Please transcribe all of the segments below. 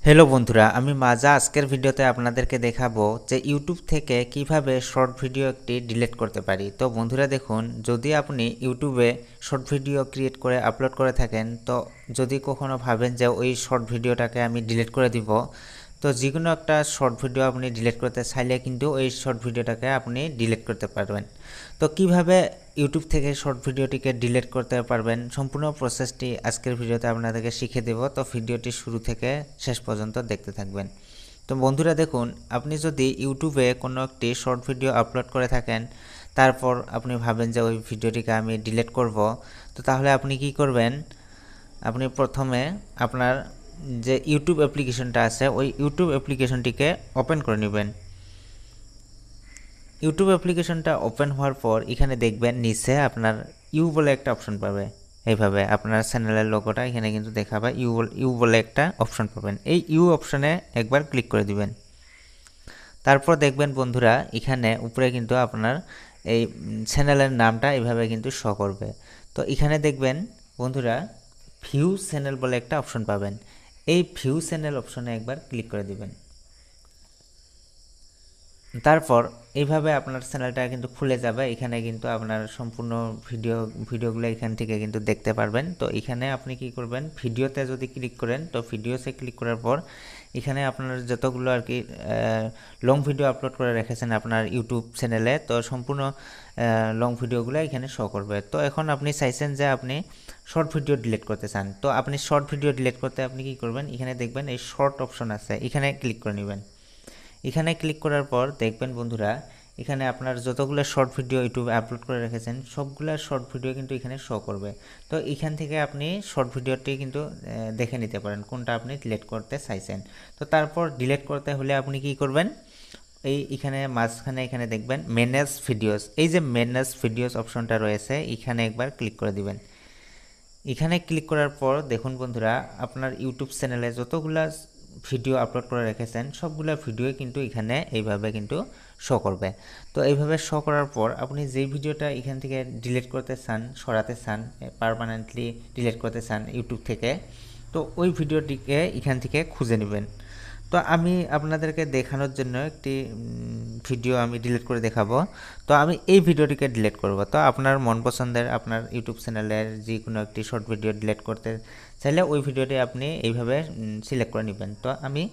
Hello বন্ধুরা, আমি মাজা আজকের ভিডিওতে আপনাদেরকে দেখাবো যে ইউটিউব থেকে কিভাবে শর্ট ভিডিও একটি ডিলিট করতে পারি। তো বন্ধুরা দেখুন, যদি আপনি ইউটিউবে শর্ট ভিডিও ক্রিয়েট করে আপলোড করে থাকেন, তো যদি কখনো ভাবেন যে ওই শর্ট ভিডিওটাকে আমি ডিলিট করে দিব, তো যে কোনো একটা শর্ট ভিডিও আপনি ডিলিট করতে চাইলে কিন্তু ওই শর্ট ভিডিওটাকে আপনি ডিলিট করতে পারবেন। তো কিভাবে ইউটিউব থেকে শর্ট ভিডিওটিকে ডিলিট করতে পারবেন, সম্পূর্ণ প্রসেসটি আজকের ভিডিওতে আপনাদেরকে শিখিয়ে দেব। তো ভিডিওটি শুরু থেকে শেষ পর্যন্ত দেখতে থাকবেন। তো বন্ধুরা দেখুন, আপনি যদি ইউটিউবে কোনো একটি শর্ট ভিডিও আপলোড করে থাকেন, তারপর আপনি ভাবেন যে ওই ভিডিওটিকে আমি ডিলিট করব, তো তাহলে আপনি কি করবেন? আপনি প্রথমে আপনার যে ইউটিউব অ্যাপ্লিকেশনটা আছে, ওই ইউটিউব অ্যাপ্লিকেশনটিকে ওপেন করে নেবেন। ইউটিউব অ্যাপ্লিকেশনটা ওপেন হওয়ার পর এখানে দেখবেন নিচে আপনার ইউ বলে একটা অপশন পাবে। এইভাবে আপনার চ্যানেলের লোগোটা এখানে কিন্তু দেখাবে, ইউ বলে একটা অপশন পাবেন। এই ইউ অপশনে একবার ক্লিক করে দিবেন। তারপর দেখবেন বন্ধুরা, এখানে উপরে কিন্তু আপনার এই চ্যানেলের নামটা এইভাবে কিন্তু শো করবে। তো এখানে দেখবেন বন্ধুরা, ভিউ চ্যানেল বলে একটা অপশন পাবেন। এই ভিউ চ্যানেল অপশনে একবার ক্লিক করে দিবেন। তারপর এইভাবে আপনার চ্যানেলটা কিন্তু খুলে যাবে। এখানে কিন্তু আপনার সম্পূর্ণ ভিডিওগুলো এখান থেকে কিন্তু দেখতে পারবেন। তো এখানে আপনি কি করবেন, ভিডিওতে যদি ক্লিক করেন, তো ভিডিওতে ক্লিক করার পর এখানে আপনার যতগুলো আর কি লং ভিডিও আপলোড করে রেখেছেন আপনার ইউটিউব চ্যানেলে, তো সম্পূর্ণ লং ভিডিওগুলো এখানে শো করবে। তো এখন আপনি চাইছেন যে আপনি শর্ট ভিডিও ডিলিট করতে চান, তো আপনি শর্ট ভিডিও ডিলিট করতে আপনি কি করবেন, এখানে দেখবেন এই শর্ট অপশন আছে, এখানে ক্লিক করে নেবেন। এখানে ক্লিক করার পর দেখবেন বন্ধুরা, এখানে আপনার যতগুলো শর্ট ভিডিও ইউটিউবে আপলোড করে রেখেছেন সবগুলো শর্ট ভিডিও কিন্তু এখানে শো করবে। তো এখান থেকে আপনি শর্ট ভিডিওটি কিন্তু দেখে নিতে পারেন কোনটা আপনি ডিলিট করতে চাইছেন। তো তারপর ডিলিট করতে হলে আপনি কি করবেন, এখানে মাঝখানে এখানে দেখবেন ম্যানেজ ভিডিওস, এই যে ম্যানেজ ভিডিওস অপশনটা রয়েছে, এখানে একবার ক্লিক করে দিবেন। এখানে ক্লিক করার পর দেখুন বন্ধুরা, আপনার ইউটিউব চ্যানেলে যতগুলা ভিডিও আপলোড করে রেখেছেন সবগুলা ভিডিও কিন্তু এখানে এইভাবে কিন্তু শো করবে। তো এইভাবে শো করার পর আপনি যেই ভিডিওটা এখান থেকে ডিলিট করতে চান, সরাতে চান, পার্মানেন্টলি ডিলিট করতে চান ইউটিউব থেকে, তো ওই ভিডিওটিকে এখান থেকে খুঁজে নেবেন। তো আমি আপনাদেরকে দেখানোর জন্য একটি ভিডিও আমি ডিলিট করে দেখাবো। তো আমি এই ভিডিওটিকে ডিলিট করব। তো আপনার মন পছন্দের আপনার ইউটিউব চ্যানেলের যে কোনো একটি শর্ট ভিডিও ডিলিট করতে চাইলে ওই ভিডিওটি আপনি এইভাবে সিলেক্ট করে নেবেন। তো আমি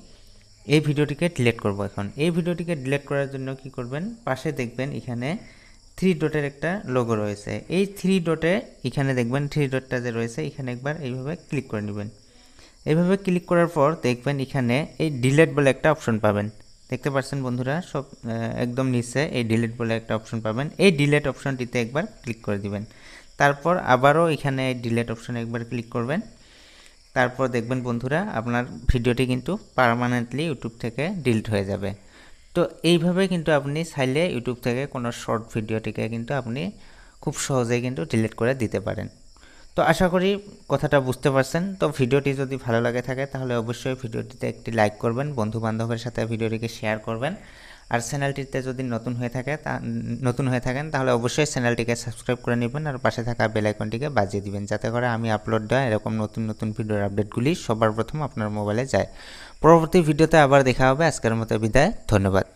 এই ভিডিওটিকে ডিলিট করব। এখন এই ভিডিওটিকে ডিলিট করার জন্য কি করবেন, পাশে দেখবেন এখানে থ্রি ডটের একটা লোগো রয়েছে। এই থ্রি ডটে এখানে দেখবেন থ্রি ডটটা যে রয়েছে, এখানে একবার এইভাবে ক্লিক করে নেবেন। এইভাবে ক্লিক করার পর দেখবেন এখানে এই ডিলিট বলে একটা অপশন পাবেন। দেখতে পাচ্ছেন বন্ধুরা, সব একদম নিচে এই ডিলিট বলে একটা অপশন পাবেন। এই ডিলিট অপশনটিতে একবার ক্লিক করে দিবেন। তারপর আবারও এখানে এই ডিলিট অপশনে একবার ক্লিক করবেন। তারপর দেখবেন বন্ধুরা, আপনার ভিডিওটি কিন্তু পার্মানেন্টলি ইউটিউব থেকে ডিলিট হয়ে যাবে। তো এইভাবে কিন্তু আপনি চাইলে ইউটিউব থেকে কোনো শর্ট ভিডিওটিকে কিন্তু আপনি খুব সহজেই কিন্তু ডিলিট করে দিতে পারেন। তো আশা করি কথাটা বুঝতে পারছেন। তো ভিডিওটি যদি ভালো লাগে থাকে তাহলে অবশ্যই ভিডিওটিতে একটি লাইক করবেন, বন্ধু বান্ধবের সাথে ভিডিওটিকে শেয়ার করবেন। আর চ্যানেলটিতে যদি নতুন হয়ে থাকেন তাহলে অবশ্যই চ্যানেলটিকে সাবস্ক্রাইব করে নেবেন আর পাশে থাকা বেল আইকনটিকে বাজিয়ে দিবেন, যাতে করে আমি আপলোড দেওয়া এরকম নতুন ভিডিওর আপডেটগুলি সবার প্রথম আপনার মোবাইলে যায়। পরবর্তী ভিডিওতে আবার দেখা হবে। আজকের মতো বিদায়, ধন্যবাদ।